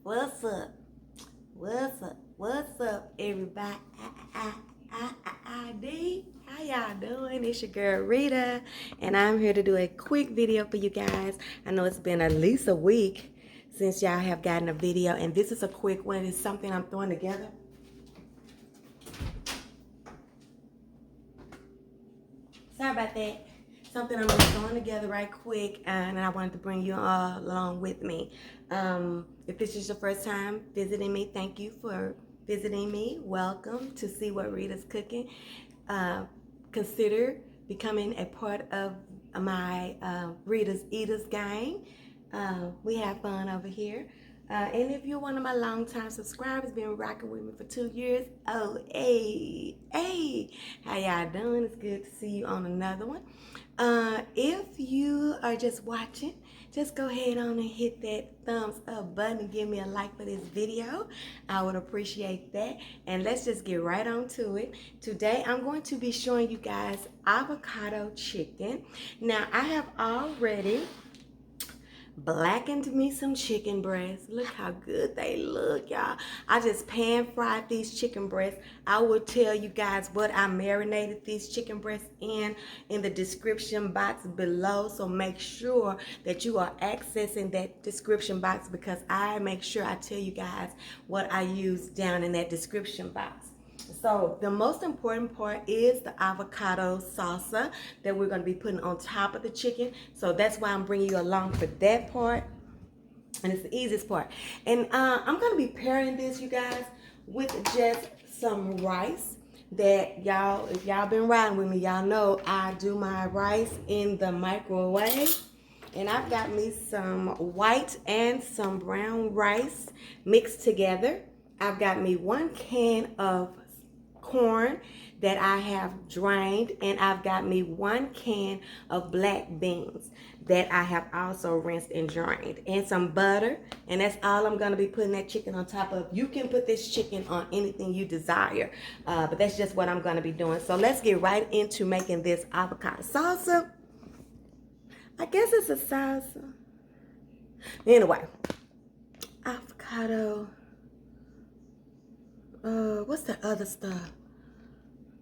What's up? What's up? What's up, everybody? How y'all doing? It's your girl Rita, and I'm here to do a quick video for you guys. I know it's been at least a week since y'all have gotten a video, and this is a quick one. It's something I'm throwing together. Sorry about that. Something I'm throwing together right quick, and I wanted to bring you all along with me. If this is your first time visiting me, thank you for visiting me. Welcome to see what Rita's cooking. Consider becoming a part of my RitasEatas gang. We have fun over here. And if you're one of my longtime subscribers, been rocking with me for 2 years, oh, hey, how y'all doing? It's good to see you on another one. If you are just watching, just go ahead on and hit that thumbs up button and give me a like for this video. I would appreciate that. And let's just get right on to it. Today, I'm going to be showing you guys avocado chicken. Now, I have already blackened me some chicken breasts. Look how good they look, y'all. I just pan fried these chicken breasts. I will tell you guys what I marinated these chicken breasts in the description box below. So make sure that you are accessing that description box, because I make sure I tell you guys what I use down in that description box. So the most important part is the avocado salsa that we're going to be putting on top of the chicken. So that's why I'm bringing you along for that part. And it's the easiest part. And I'm going to be pairing this, you guys, with just some rice that y'all, if y'all been riding with me, y'all know I do my rice in the microwave. And I've got me some white and some brown rice mixed together. I've got me 1 can of corn that I have drained, and I've got me 1 can of black beans that I have also rinsed and drained, and some butter. And that's all I'm going to be putting that chicken on top of. You can put this chicken on anything you desire, but that's just what I'm going to be doing. So let's get right into making this avocado salsa. I guess it's a salsa. Anyway, avocado. What's the other stuff?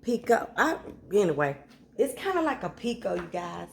Pico. Anyway, it's kind of like a pico, you guys.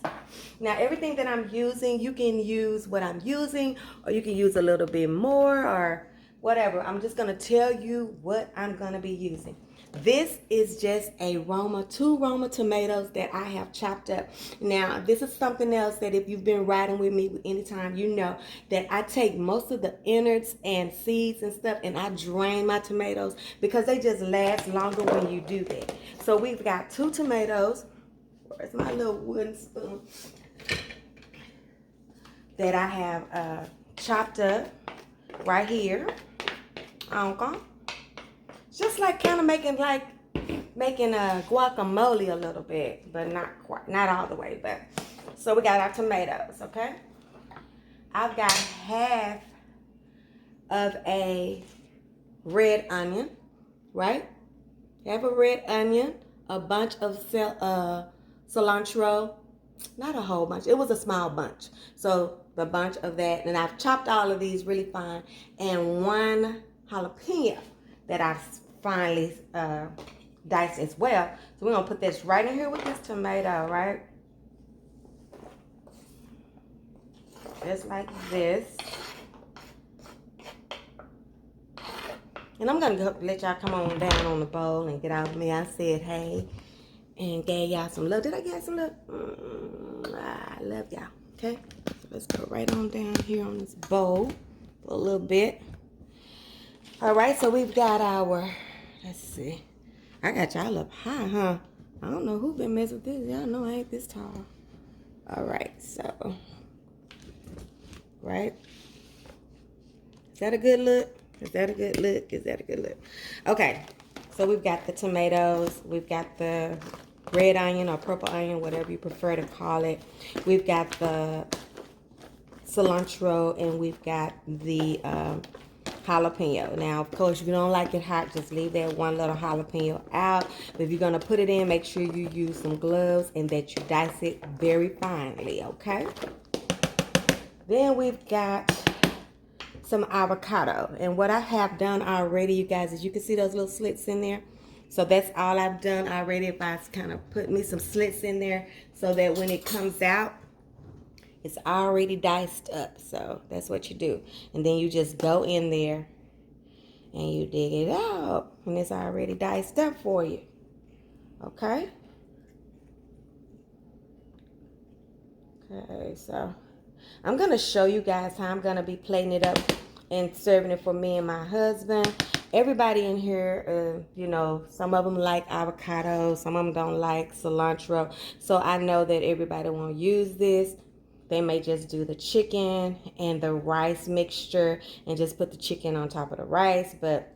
Now, everything that I'm using, you can use what I'm using, or you can use a little bit more, or whatever. I'm just going to tell you what I'm going to be using. This is just a two Roma tomatoes that I have chopped up. Now, this is something else that if you've been riding with me anytime, you know that I take most of the innards and seeds and stuff, and I drain my tomatoes because they just last longer when you do that. So we've got 2 tomatoes. Where's my little wooden spoon? That I have chopped up right here. Okay. Just like kind of making a guacamole a little bit, but not quite, not all the way. But so we got our tomatoes, okay? I've got half of a red onion, right? Half a red onion, a bunch of cilantro, not a whole bunch. It was a small bunch, so the bunch of that, and I've chopped all of these really fine, and 1 jalapeno that I've finely diced as well. So we're gonna put this right in here with this tomato, right? Just like this. And I'm gonna let y'all come on down on the bowl and get out with me. I said hey and gave y'all some love. Did I get some love? I love y'all. Okay, so let's go right on down here on this bowl for a little bit. All right, so we've got our, let's see. I got y'all up high, huh? I don't know who been messing with this. Y'all know I ain't this tall. All right, so, right? Is that a good look? Is that a good look? Is that a good look? Okay, so we've got the tomatoes. We've got the red onion or purple onion, whatever you prefer to call it. We've got the cilantro, and we've got the jalapeno. Now, of course, if you don't like it hot, just leave that 1 little jalapeno out. But if you're going to put it in, make sure you use some gloves and that you dice it very finely, okay? Then we've got some avocado. And what I have done already, you guys, is you can see those little slits in there. So that's all I've done already. If I kind of put me some slits in there so that when it comes out, it's already diced up. So that's what you do. And then you just go in there and you dig it out. And it's already diced up for you. Okay? Okay, so I'm going to show you guys how I'm going to be plating it up and serving it for me and my husband. Everybody in here, you know, some of them like avocado, some of them don't like cilantro. So I know that everybody won't use this. They may just do the chicken and the rice mixture and just put the chicken on top of the rice. But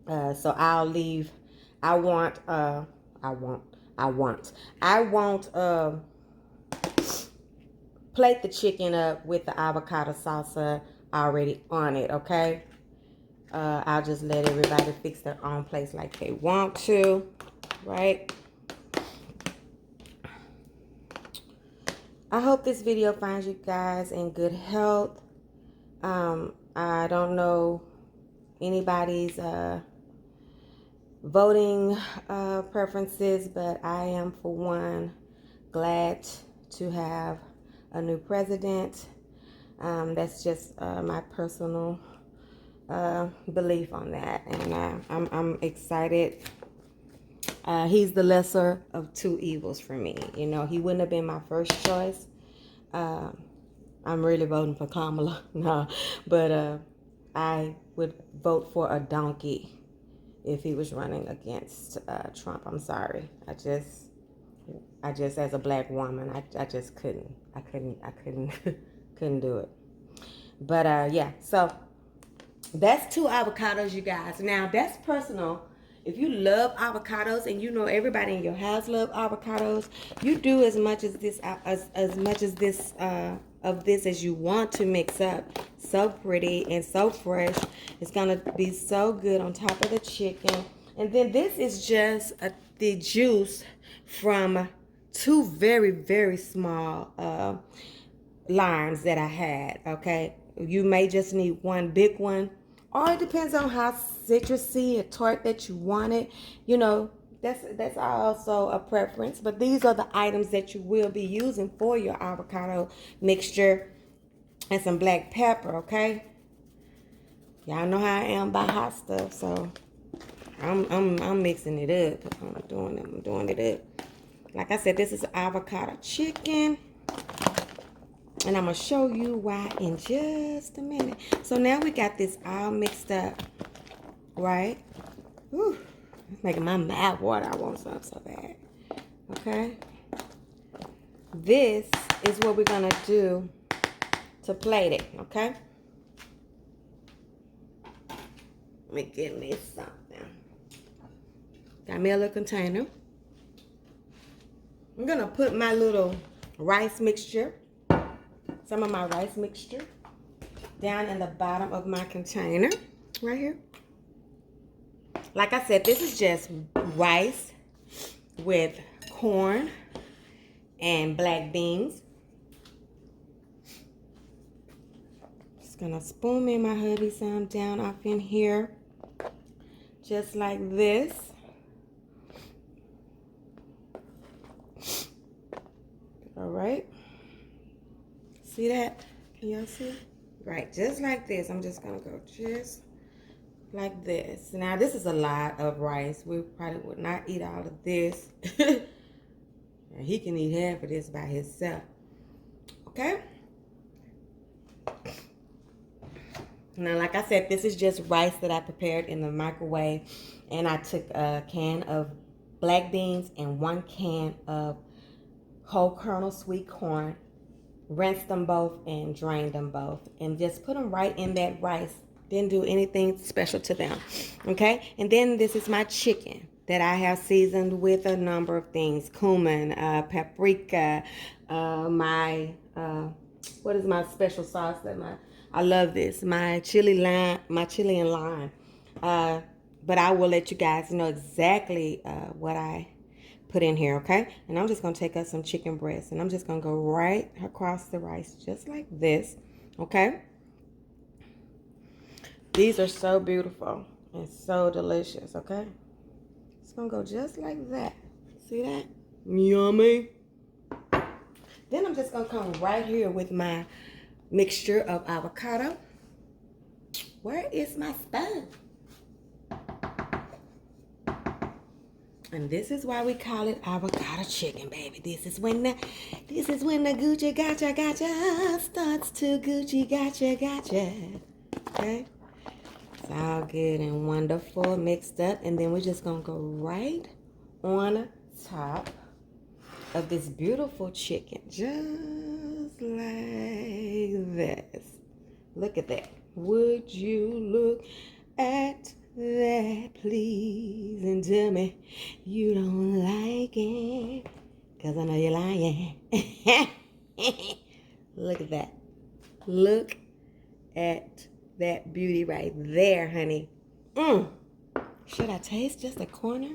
so I'll leave. I won't plate the chicken up with the avocado salsa already on it, okay? I'll just let everybody fix their own place like they want to, right? I hope this video finds you guys in good health. I don't know anybody's voting preferences, but I am, for one, glad to have a new president. That's just my personal belief on that, and I'm excited. He's the lesser of two evils for me. You know, he wouldn't have been my first choice. I'm really voting for Kamala, no, but I would vote for a donkey if he was running against Trump. I'm sorry. I just as a black woman, I just couldn't couldn't do it. But yeah, so that's 2 avocados, you guys. Now that's personal. If you love avocados and you know everybody in your house love avocados, you do as much as this of this as you want to mix up. So pretty and so fresh. It's gonna be so good on top of the chicken. And then this is just the juice from 2 very, very small limes that I had. Okay, you may just need 1 big one, or it depends on how citrusy or tart that you want it. You know, that's also a preference. But these are the items that you will be using for your avocado mixture, and some black pepper. Okay, y'all know how I am about hot stuff, so I'm mixing it up. I'm doing it up. Like I said, this is avocado chicken. And I'm going to show you why in just a minute. So now we got this all mixed up, right? Whew, it's making my mouth water. I want some so bad. Okay? This is what we're going to do to plate it, okay? Let me get me something. Got me a little container. I'm going to put my little rice mixture, some of my rice mixture, down in the bottom of my container, right here. Like I said, this is just rice with corn and black beans. Just gonna spoon me and my hubby some down off in here, just like this. All right. See that? Can y'all see? Right, just like this. I'm just gonna go just like this. Now this is a lot of rice. We probably would not eat all of this. And he can eat half of this by himself. Okay? Now, like I said, this is just rice that I prepared in the microwave. And I took a can of black beans and 1 can of whole kernel sweet corn. Rinsed them both and drained them both. And just put them right in that rice. Didn't do anything special to them. Okay? And then this is my chicken that I have seasoned with a number of things. Cumin, paprika, what is my special sauce I love this. My chili and lime. But I will let you guys know exactly what I put in here, okay? And I'm just going to take us some chicken breast, and I'm just going to go right across the rice, just like this, okay? These are so beautiful and so delicious, okay? It's gonna go just like that. See that? Yummy. Then I'm just gonna come right here with my mixture of avocado. Where is my spoon? And this is why we call it avocado chicken, baby. This is when the Gucci gotcha starts to Gucci gotcha. Okay? It's all good and wonderful, mixed up. And then we're just gonna go right on top of this beautiful chicken. Just like this. Look at that. Would you look at that, please, and tell me you don't like it, because I know you're lying. Look at that. Look at that beauty right there, honey. Should I taste just a corner?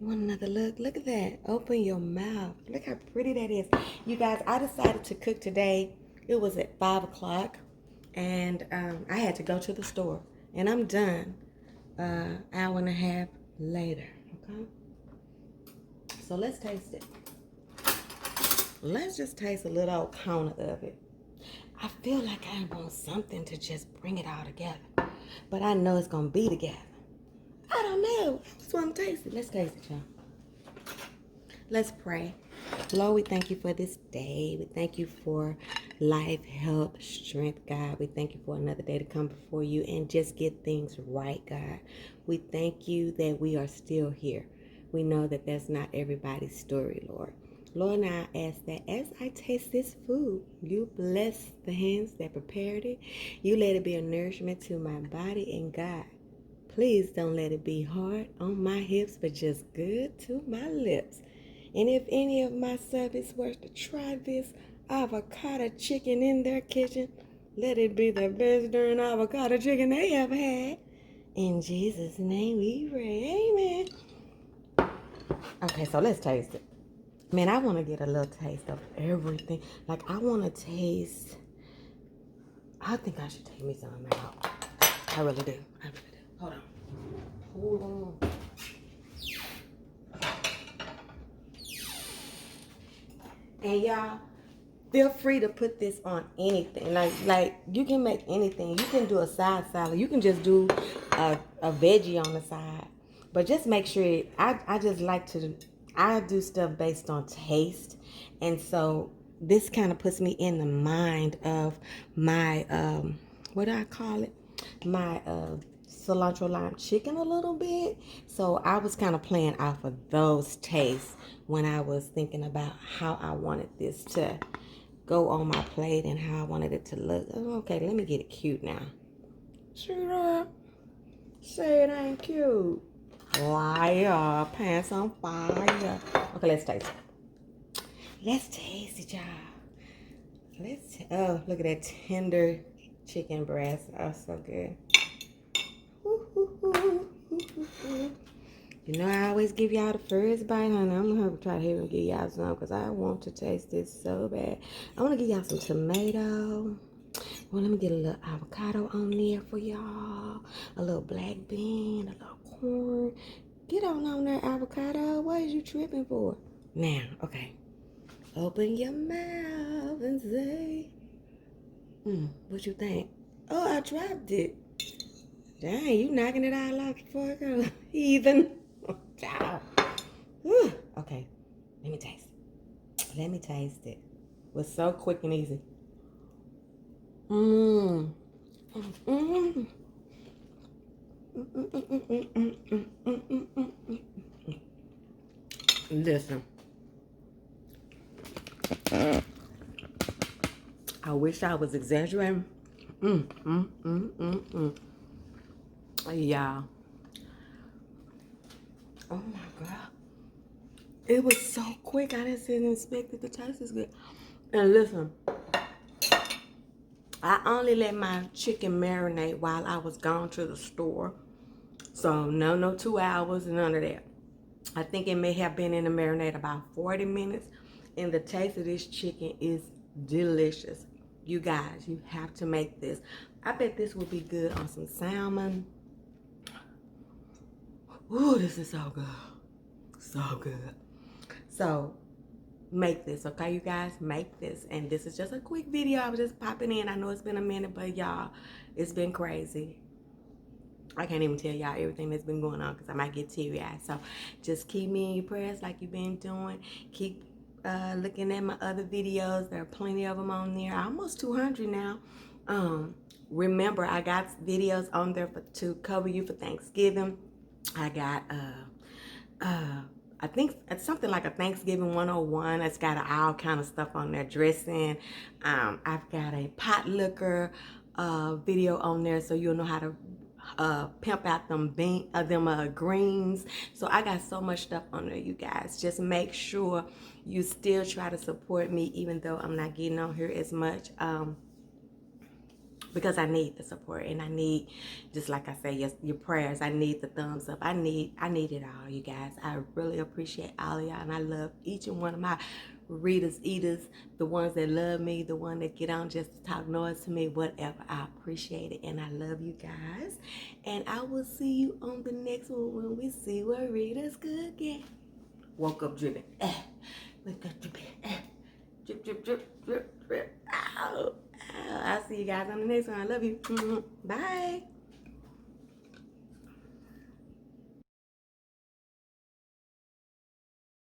You want another look? Look at that. Open your mouth. Look how pretty that is. You guys, I decided to cook today. It was at 5 o'clock, and I had to go to the store, and I'm done. Hour and a half later, okay? So let's taste it. Let's just taste a little old corner of it. I feel like I want something to just bring it all together, but I know it's gonna be together. I don't know. I just want to taste it. Let's taste it, y'all. Let's pray. Lord, we thank you for this day. We thank you for life, health, strength, God. We thank you for another day to come before you and just get things right, God. We thank you that we are still here. We know that that's not everybody's story, Lord. Lord, now I ask that as I taste this food, you bless the hands that prepared it. You let it be a nourishment to my body, and God, please don't let it be hard on my hips, but just good to my lips. And if any of my servants were to try this avocado chicken in their kitchen, let it be the best darn avocado chicken they ever had. In Jesus' name we pray. Amen. Okay, so let's taste it. Man, I want to get a little taste of everything. Like, I want to taste... I think I should take me some out. I really do. I really do. Hold on. And y'all, feel free to put this on anything. Like you can make anything. You can do a side salad. You can just do a veggie on the side. But just make sure, I just like to, I do stuff based on taste. And so this kind of puts me in the mind of my, what do I call it? My cilantro lime chicken a little bit. So I was kind of playing off of those tastes when I was thinking about how I wanted this to go on my plate and how I wanted it to look. Okay, let me get it cute now. Sure. Say it ain't cute. Liar, pants on fire. Okay, let's taste it. Let's taste it, y'all. Oh, look at that tender chicken breast. Oh, so good. You know, I always give y'all the first bite, honey. I'm going to try to give y'all some because I want to taste this so bad. I want to give y'all some tomato. Well, let me get a little avocado on there for y'all. A little black bean, a little corn. Get on there, avocado. What is you tripping for? Now, okay. Open your mouth and say, what you think? Oh, I dropped it. Dang, you knocking it out like a fork, heathen. Okay, let me taste it. Let me taste it. It was so quick and easy. Listen. I wish I was exaggerating. Yeah. Oh my God. It was so quick. I didn't expect it to taste as good. And listen, I only let my chicken marinate while I was gone to the store. So no 2 hours, none of that. I think it may have been in the marinade about 40 minutes. And the taste of this chicken is delicious. You guys, you have to make this. I bet this would be good on some salmon. Ooh, this is so good. So good. So make this, okay, you guys? Make this. And this is just a quick video. I was just popping in. I know it's been a minute, but y'all, it's been crazy. I can't even tell y'all everything that's been going on because I might get teary-eyed. So just keep me in your prayers like you've been doing. Keep looking at my other videos. There are plenty of them on there. Almost 200 now. Remember, I got videos on there to cover you for Thanksgiving. I got I think it's something like a Thanksgiving 101. It's got all kind of stuff on there, dressing. I've got a potlucker video on there, so you'll know how to pimp out them greens. So I got so much stuff on there, you guys. Just make sure you still try to support me, even though I'm not getting on here as much. Because I need the support, and I need, just like I say, yes, your prayers. I need the thumbs up. I need it all, you guys. I really appreciate all of y'all, and I love each and one of my RitasEatas, the ones that love me, the one that get on just to talk noise to me, whatever. I appreciate it, and I love you guys. And I will see you on the next one when we see what Rita's cooking. Woke up dripping. Wake up dripping. Drip, drip, drip, drip, drip. Ow. I'll see you guys on the next one. I love you. Bye.